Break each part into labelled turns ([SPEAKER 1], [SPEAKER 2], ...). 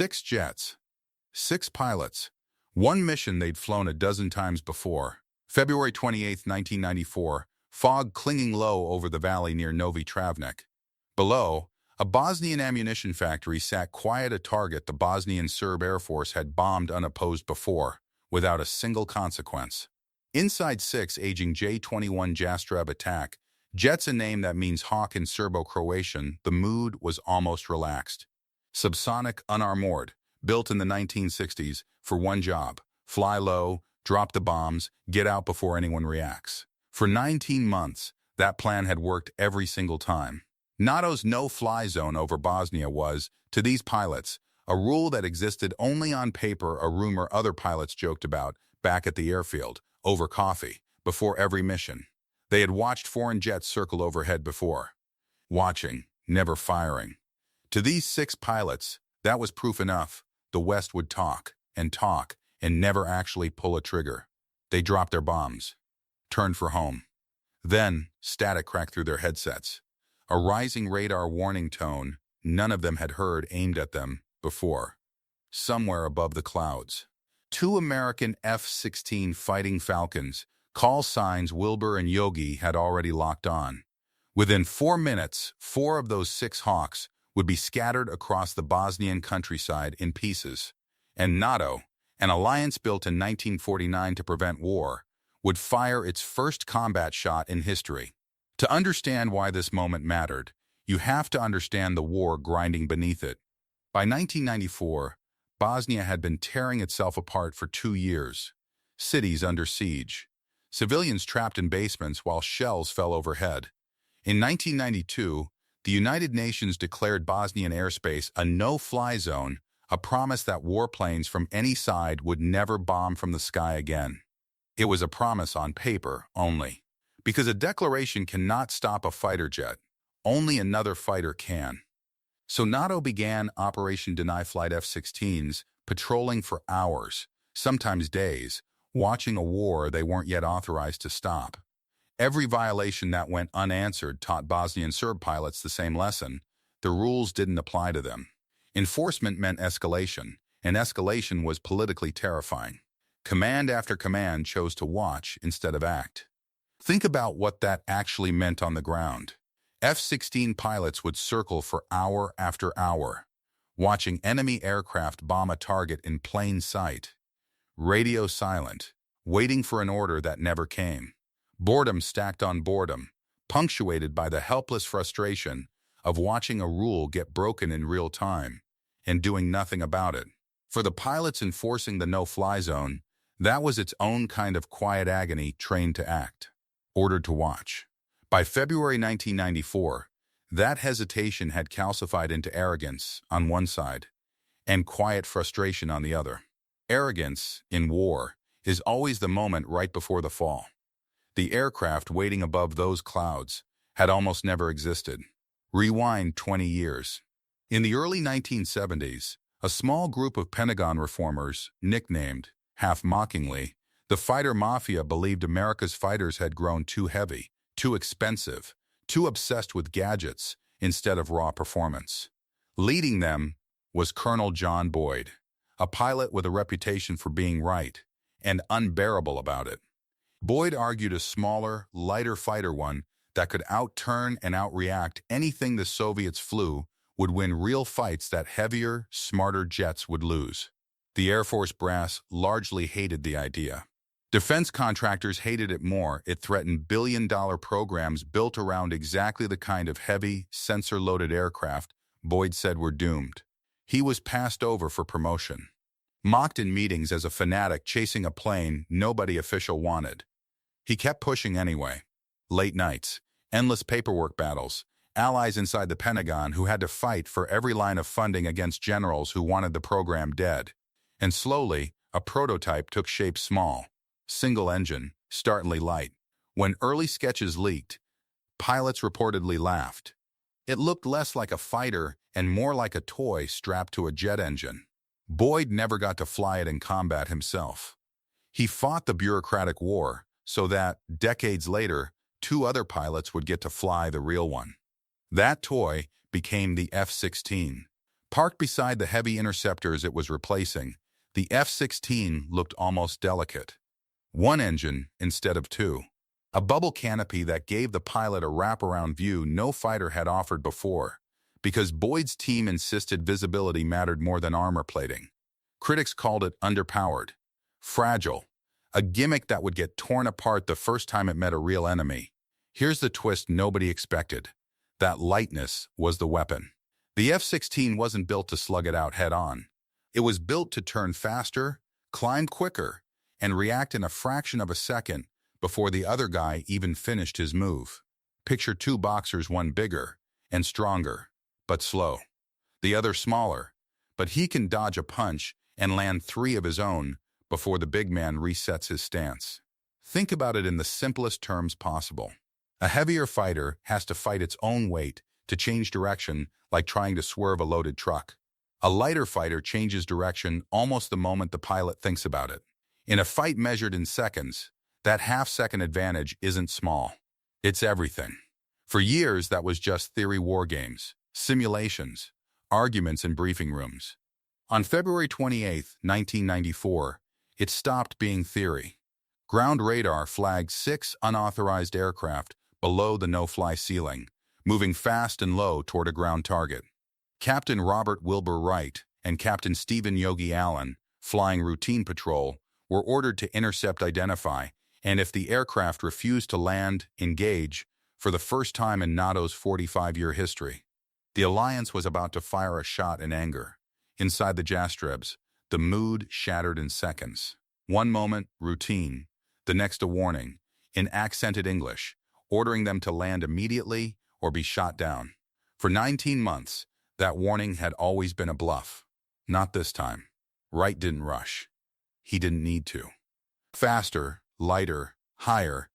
[SPEAKER 1] 6 jets, 6 pilots, one mission they'd flown a dozen times before. February 28, 1994, fog clinging low over the valley near Novi Travnik. Below, a Bosnian ammunition factory sat quiet, a target the Bosnian Serb Air Force had bombed unopposed before, without a single consequence. Inside 6 aging J-21 Jastreb attack, jets, a name that means hawk in Serbo-Croatian, the mood was almost relaxed. Subsonic, unarmored, built in the 1960s for one job: fly low, drop the bombs, get out before anyone reacts. For 19 months, that plan had worked every single time. NATO's no-fly zone over Bosnia was, to these pilots, a rule that existed only on paper, a rumor other pilots joked about back at the airfield, over coffee, before every mission. They had watched foreign jets circle overhead before. Watching, never firing. To these 6 pilots, that was proof enough. The West would talk, and never actually pull a trigger. They dropped their bombs, turned for home. Then, static cracked through their headsets. A rising radar warning tone none of them had heard aimed at them before. Somewhere above the clouds, 2 American F-16 Fighting Falcons, call signs Wilbur and Yogi, had already locked on. Within 4 minutes, 4 of those 6 Hawks would be scattered across the Bosnian countryside in pieces. And NATO, an alliance built in 1949 to prevent war, would fire its first combat shot in history. To understand why this moment mattered, you have to understand the war grinding beneath it. By 1994, Bosnia had been tearing itself apart for 2 years. Cities under siege. Civilians trapped in basements while shells fell overhead. In 1992, the United Nations declared Bosnian airspace a no-fly zone, a promise that warplanes from any side would never bomb from the sky again. It was a promise on paper only, because a declaration cannot stop a fighter jet. Only another fighter can. So NATO began Operation Deny Flight F-16s, patrolling for hours, sometimes days, watching a war they weren't yet authorized to stop. Every violation that went unanswered taught Bosnian Serb pilots the same lesson: the rules didn't apply to them. Enforcement meant escalation, and escalation was politically terrifying. Command after command chose to watch instead of act. Think about what that actually meant on the ground. F-16 pilots would circle for hour after hour, watching enemy aircraft bomb a target in plain sight. Radio silent, waiting for an order that never came. Boredom stacked on boredom, punctuated by the helpless frustration of watching a rule get broken in real time and doing nothing about it. For the pilots enforcing the no-fly zone, that was its own kind of quiet agony, trained to act, ordered to watch. By February 1994, that hesitation had calcified into arrogance on one side and quiet frustration on the other. Arrogance, in war, is always the moment right before the fall. The aircraft waiting above those clouds had almost never existed. Rewind 20 years. In the early 1970s, a small group of Pentagon reformers, nicknamed, half mockingly, the Fighter Mafia, believed America's fighters had grown too heavy, too expensive, too obsessed with gadgets instead of raw performance. Leading them was Colonel John Boyd, a pilot with a reputation for being right and unbearable about it. Boyd argued a smaller, lighter fighter one that could outturn and outreact anything the Soviets flew would win real fights that heavier, smarter jets would lose. The Air Force brass largely hated the idea. Defense contractors hated it more. It threatened billion-dollar programs built around exactly the kind of heavy, sensor-loaded aircraft Boyd said were doomed. He was passed over for promotion. Mocked in meetings as a fanatic chasing a plane nobody official wanted. He kept pushing anyway. Late nights, endless paperwork battles, allies inside the Pentagon who had to fight for every line of funding against generals who wanted the program dead. And slowly, a prototype took shape: small, single engine, startlingly light. When early sketches leaked, pilots reportedly laughed. It looked less like a fighter and more like a toy strapped to a jet engine. Boyd never got to fly it in combat himself. He fought the bureaucratic war so that, decades later, 2 other pilots would get to fly the real one. That toy became the F-16. Parked beside the heavy interceptors it was replacing, the F-16 looked almost delicate. One engine instead of two. A bubble canopy that gave the pilot a wraparound view no fighter had offered before, because Boyd's team insisted visibility mattered more than armor plating. Critics called it underpowered, fragile, a gimmick that would get torn apart the first time it met a real enemy. Here's the twist nobody expected. That lightness was the weapon. The F-16 wasn't built to slug it out head-on. It was built to turn faster, climb quicker, and react in a fraction of a second before the other guy even finished his move. Picture two boxers, one bigger and stronger, but slow. The other smaller, but he can dodge a punch and land three of his own before the big man resets his stance. Think about it in the simplest terms possible. A heavier fighter has to fight its own weight to change direction, like trying to swerve a loaded truck. A lighter fighter changes direction almost the moment the pilot thinks about it. In a fight measured in seconds, that half-second advantage isn't small. It's everything. For years, that was just theory war games, simulations, arguments in briefing rooms. On February 28, 1994, it stopped being theory. Ground radar flagged 6 unauthorized aircraft below the no-fly ceiling, moving fast and low toward a ground target. Captain Robert Wilbur Wright and Captain Stephen Yogi Allen, flying routine patrol, were ordered to intercept, identify, and if the aircraft refused to land, engage, for the first time in NATO's 45-year history. The alliance was about to fire a shot in anger. Inside the Jastrebs, the mood shattered in seconds. One moment, routine, the next a warning, in accented English, ordering them to land immediately or be shot down. For 19 months, that warning had always been a bluff. Not this time. Wright didn't rush. He didn't need to. Faster, lighter, higher,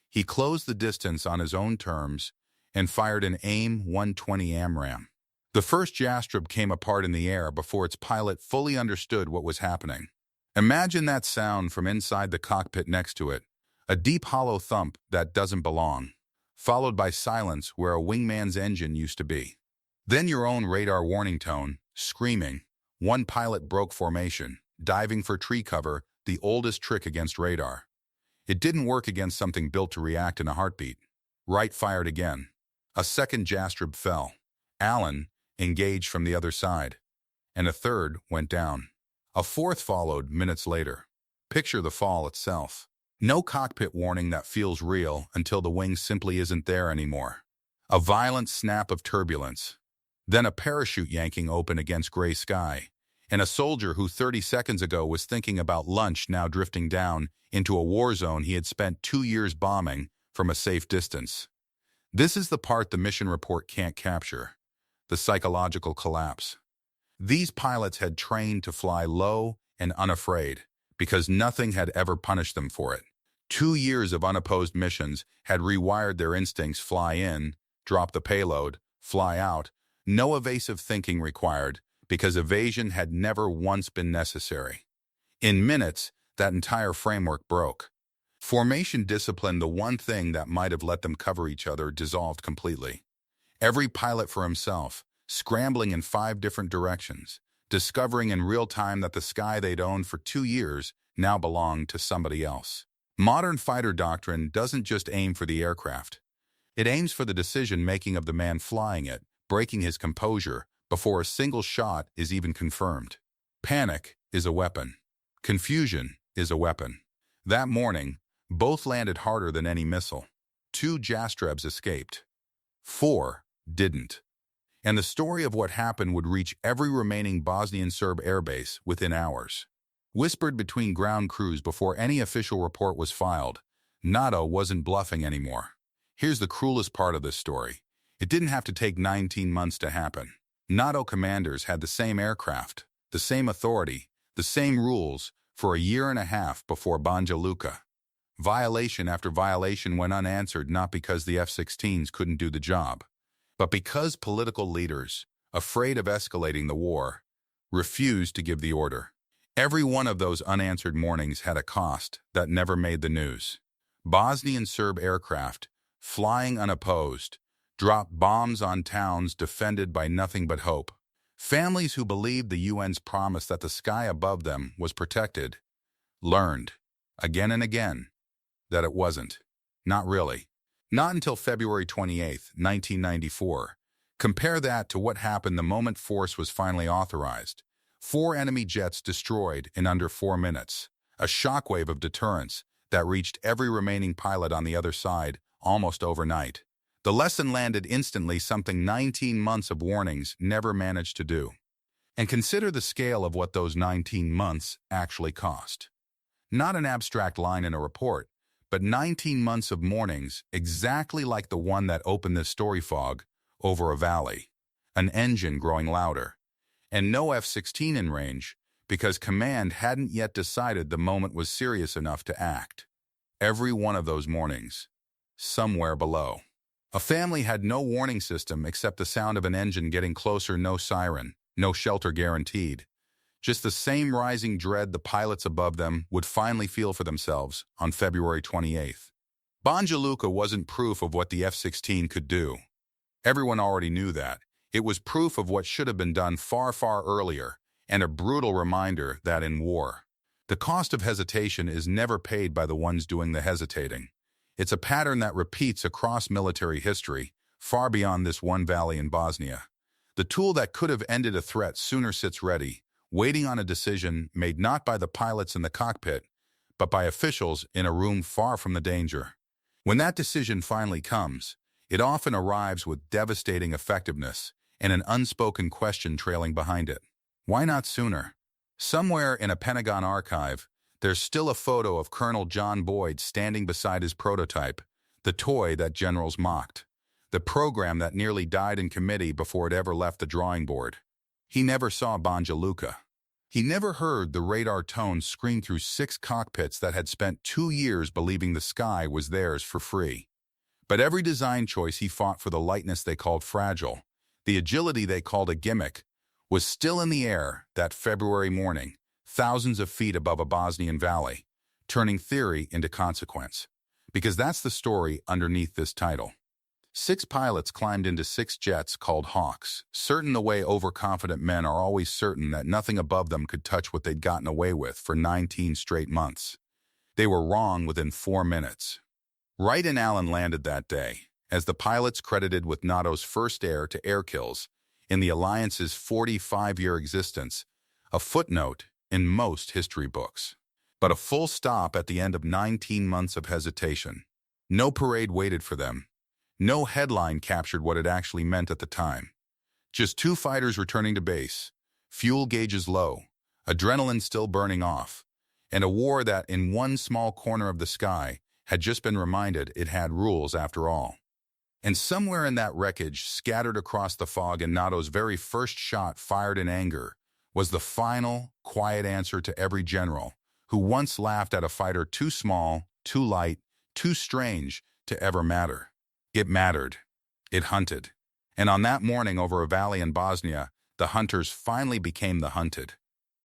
[SPEAKER 1] he closed the distance on his own terms and fired an AIM-120 AMRAAM. The first Jastreb came apart in the air before its pilot fully understood what was happening. Imagine that sound from inside the cockpit next to it, a deep hollow thump that doesn't belong, followed by silence where a wingman's engine used to be. Then your own radar warning tone, screaming. One pilot broke formation, diving for tree cover, the oldest trick against radar. It didn't work against something built to react in a heartbeat. Wright fired again. A second Jastreb fell. Allen engaged from the other side, and a third went down. A fourth followed minutes later. Picture the fall itself. No cockpit warning that feels real until the wing simply isn't there anymore. A violent snap of turbulence. Then a parachute yanking open against gray sky, and a soldier who 30 seconds ago was thinking about lunch now drifting down into a war zone he had spent 2 years bombing from a safe distance. This is the part the mission report can't capture. The psychological collapse. These pilots had trained to fly low and unafraid because nothing had ever punished them for it. 2 years of unopposed missions had rewired their instincts: fly in, drop the payload, fly out. No evasive thinking required because evasion had never once been necessary. In minutes, that entire framework broke. Formation discipline, the one thing that might have let them cover each other, dissolved completely. Every pilot for himself, scrambling in 5 different directions, discovering in real time that the sky they'd owned for 2 years now belonged to somebody else. Modern fighter doctrine doesn't just aim for the aircraft. It aims for the decision-making of the man flying it, breaking his composure before a single shot is even confirmed. Panic is a weapon. Confusion is a weapon. That morning, both landed harder than any missile. 2 Jastrebs escaped. 4 didn't. And the story of what happened would reach every remaining Bosnian Serb airbase within hours. Whispered between ground crews before any official report was filed, NATO wasn't bluffing anymore. Here's the cruelest part of this story. It didn't have to take 19 months to happen. NATO commanders had the same aircraft, the same authority, the same rules for a year and a half before Banja Luka. Violation after violation went unanswered, not because the F-16s couldn't do the job, but because political leaders, afraid of escalating the war, refused to give the order. Every one of those unanswered mornings had a cost that never made the news. Bosnian Serb aircraft, flying unopposed, dropped bombs on towns defended by nothing but hope. Families who believed the UN's promise that the sky above them was protected learned, again and again, that it wasn't. Not really. Not until February 28, 1994. Compare that to what happened the moment force was finally authorized. 4 enemy jets destroyed in under 4 minutes. A shockwave of deterrence that reached every remaining pilot on the other side almost overnight. The lesson landed instantly, something 19 months of warnings never managed to do. And consider the scale of what those 19 months actually cost. Not an abstract line in a report, but 19 months of warnings exactly like the one that opened this story, fog over a valley. An engine growing louder. And no F-16 in range because command hadn't yet decided the moment was serious enough to act. Every one of those mornings, somewhere below. A family had no warning system except the sound of an engine getting closer, no siren, no shelter guaranteed. Just the same rising dread the pilots above them would finally feel for themselves on February 28th. Banja Luka wasn't proof of what the F-16 could do. Everyone already knew that. It was proof of what should have been done far, far earlier, and a brutal reminder that in war, the cost of hesitation is never paid by the ones doing the hesitating. It's a pattern that repeats across military history, far beyond this one valley in Bosnia. The tool that could have ended a threat sooner sits ready, waiting on a decision made not by the pilots in the cockpit, but by officials in a room far from the danger. When that decision finally comes, it often arrives with devastating effectiveness and an unspoken question trailing behind it. Why not sooner? Somewhere in a Pentagon archive, there's still a photo of Colonel John Boyd standing beside his prototype, the toy that generals mocked, the program that nearly died in committee before it ever left the drawing board. He never saw Banja Luka. He never heard the radar tones scream through 6 cockpits that had spent 2 years believing the sky was theirs for free. But every design choice he fought for, the lightness they called fragile, the agility they called a gimmick, was still in the air that February morning, thousands of feet above a Bosnian valley, turning theory into consequence. Because that's the story underneath this title. 6 pilots climbed into 6 jets called Hawks, certain the way overconfident men are always certain that nothing above them could touch what they'd gotten away with for 19 straight months. They were wrong within 4 minutes. Wright and Allen landed that day, as the pilots credited with NATO's first air-to-air kills in the alliance's 45-year existence, a footnote in most history books. But a full stop at the end of 19 months of hesitation. No parade waited for them. No headline captured what it actually meant at the time. Just 2 fighters returning to base, fuel gauges low, adrenaline still burning off, and a war that in one small corner of the sky had just been reminded it had rules after all. And somewhere in that wreckage, scattered across the fog in NATO's very first shot fired in anger, was the final, quiet answer to every general who once laughed at a fighter too small, too light, too strange to ever matter. It mattered. It hunted. And on that morning over a valley in Bosnia, the hunters finally became the hunted.